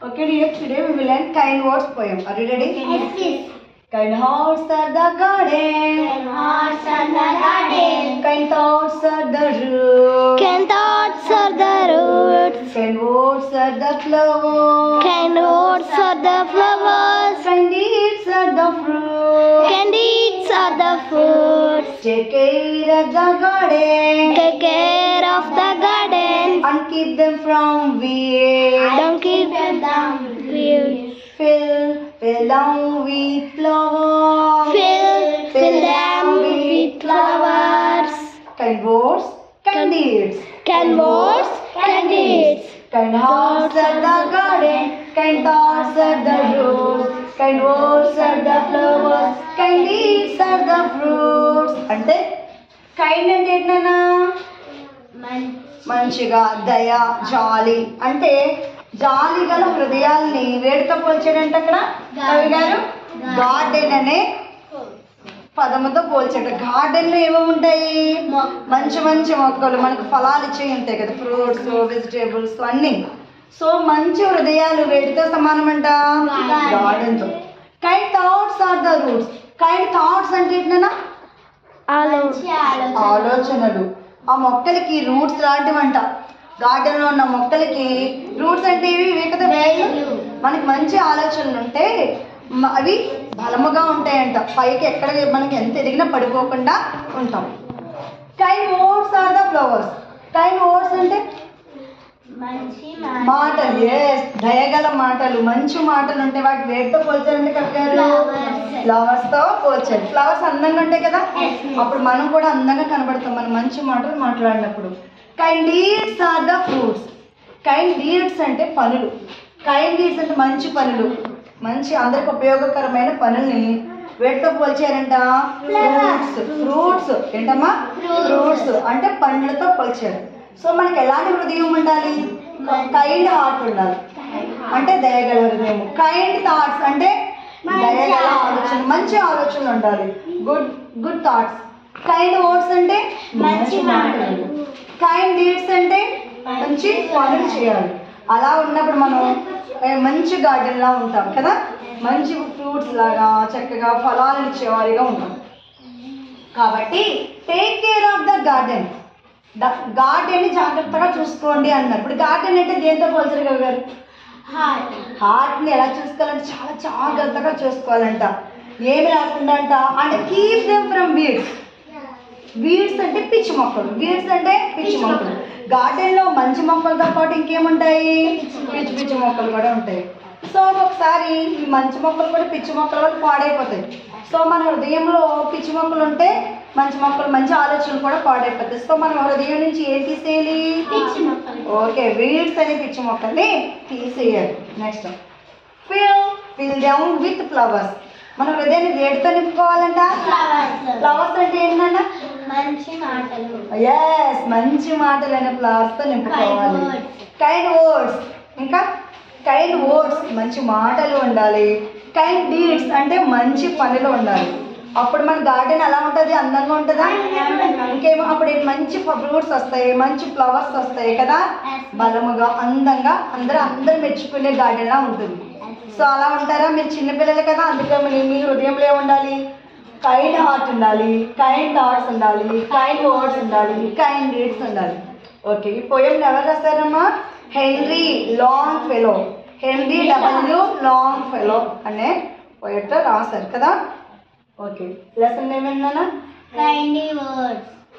Okay, dear, today we will learn kind words poem. Are you ready? Yes. Kind hearts are the garden. Kind hearts are the garden. Kind thoughts are the roots. Kind thoughts are the roots. Kind words are the flowers. Kind words are the flowers. Kind deeds are the fruits. Kind deeds are the fruits. Take care of the garden. Take care of the garden. And keep them from weeds. Don't keep them down. Fill them with flowers. Fill them with flowers. Kind words, kind deeds. Kind words, kind deeds. Kind hearts are the garden. Kind thoughts are the roots. Kind words are the flowers. Kind deeds are the fruits. అంటే kind అంటే ఏంటన్నా మంచిగా దయ జాలి అంటే జాలి గల హృదయాల్ని వేడితో పోల్చాడంటే అక్కడ కవి గారు గార్డెన్ అనే పదముతో పోల్చాడు. గార్డెన్ లో ఏమేమి ఉంటాయి? మంచి మంచి మొక్కలు మనకు ఫలాలు ఇచ్చేవి ఉంటాయి కదా, ఫ్రూట్స్ వెజిటేబుల్స్ అన్నీ. సో మంచి హృదయాలు వేడితో సమానమంట గార్డెన్ తో. Kind thoughts are the roots. Kind thoughts అంటే ఏంటన్నా ఆలోచనలు. ఆ మొక్కలకి రూట్స్ లాంటివంట. గార్డెన్ లో ఉన్న మొక్కలకి రూట్స్ అంటే ఇవి కదా, మనకి మంచి ఆలోచనలు ఉంటే అవి బలముగా ఉంటాయంట. పైకి ఎక్కడ మనకి ఎంత ఎదిగినా పడిపోకుండా ఉంటాం. Kind words are the flowers. Kind words అంటే మాటలు. ఎస్, దయగల మాటలు, మంచి మాటలు ఉంటాయి. వాటి వేటితో పోల్చారంటే కవిగారు ఫ్లవర్స్ తో పోల్చారు. ఫ్లవర్స్ అందంగా ఉంటాయి కదా, అప్పుడు మనం కూడా అందంగా కనబడతాం మనం మంచి మాటలు మాట్లాడినప్పుడు. Kind deeds are the fruits. Kind deeds అంటే పనులు. కైండ్ డీడ్స్ అంటే మంచి పనులు, మంచి అందరికి ఉపయోగకరమైన పనుల్ని వేటితో పోల్చారంట ఫ్రూట్స్. ఫ్రూట్స్ ఏంటమ్మా? ఫ్రూట్స్ అంటే పండ్లతో పోల్చారు. సో మనకి ఎలాంటి హృదయం ఉండాలి? కైండ్ హార్ట్ ఉండాలి, అంటే దయగల హృదయం. కైండ్ థాట్స్ అంటే దయగల ఆలోచన, మంచి ఆలోచనలు ఉండాలి. Good thoughts. కైండ్ వర్డ్స్ అంటే మంచి మాటలు. కైండ్ డీడ్స్ అంటే మంచి పనులు చేయాలి. అలా ఉన్నప్పుడు మనం మంచి గార్డెన్ లా ఉంటాం కదా, మంచి ఫ్రూట్స్ లాగా చక్కగా ఫలాలు ఇచ్చేవారిగా ఉంటాం. కాబట్టి take care of the garden. Garden ని జాగ్రత్తగా చూసుకోండి అన్నారు. ఇప్పుడు గార్డెన్ అంటే దేంతో పోల్చారు కవి గారు? హార్ట్ ని ఎలా చూసుకోవాలంటే చాలా జాగ్రత్తగా చూసుకోవాలంట, ఏమి రాకుండా అంట. And keep them from weeds. Weeds అంటే పిచ్చి మొక్కలు. వీడ్స్ అంటే పిచ్చి మొక్కలు. గార్డెన్ లో మంచి మొక్కలతో పాటు ఇంకేముంటాయి? పిచ్చి పిచ్చి మొక్కలు కూడా ఉంటాయి. సో ఒకసారి ఈ మంచి మొక్కలు కూడా పిచ్చి మొక్కల వల్ల పాడైపోతాయి. సో మన హృదయంలో పిచ్చి మొక్కలు ఉంటే మంచి మొక్కలు, మంచి ఆలోచనలు కూడా పాడైపోతాయి. సో మన హృదయం నుంచి ఏం తీసేయాలి? ఓకే, వీడ్స్ అనే పిచ్చి మొక్కల్ని తీసేయాలి. Next fill them with flowers. మన హృదయాన్ని వేడితో నింపుకోవాలంట. ఫ్లవర్స్ అంటే ఏంటన్నా మంచి మాటలు. ఎస్, మంచి మాటలు అనే ఫ్లవర్స్ తో నింపుకోవాలి. Kind words. ఇంకా కైండ్ వర్డ్స్ మంచి మాటలు ఉండాలి. కైండ్ డీడ్స్ అంటే మంచి పనులు ఉండాలి. అప్పుడు మన గార్డెన్ అలా ఉంటుంది, అందంగా ఉంటుందా? ఇంకేమో అప్పుడు మంచి ఫ్రూట్స్ వస్తాయి, మంచి ఫ్లవర్స్ వస్తాయి కదా, బలముగా అందంగా అందరూ మెచ్చుకునే గార్డెన్ లా ఉంటుంది. సో అలా ఉంటారా? మీరు చిన్నపిల్లలు కదా, అందుకే మీ హృదయంలో ఏముండాలి? కైండ్ హార్ట్ ఉండాలి, కైండ్ థాట్స్ ఉండాలి, కైండ్ వర్డ్స్ ఉండాలి, కైండ్ డీడ్స్ ఉండాలి. ఓకే, ఈ పోయం ఎవరు రాస్తారమ్మా? Henry Longfellow. Henry W Longfellow అనే పోయట్ రాశారు కదా. ఓకే, లెసన్ ఏమైందన్నా? Kind words.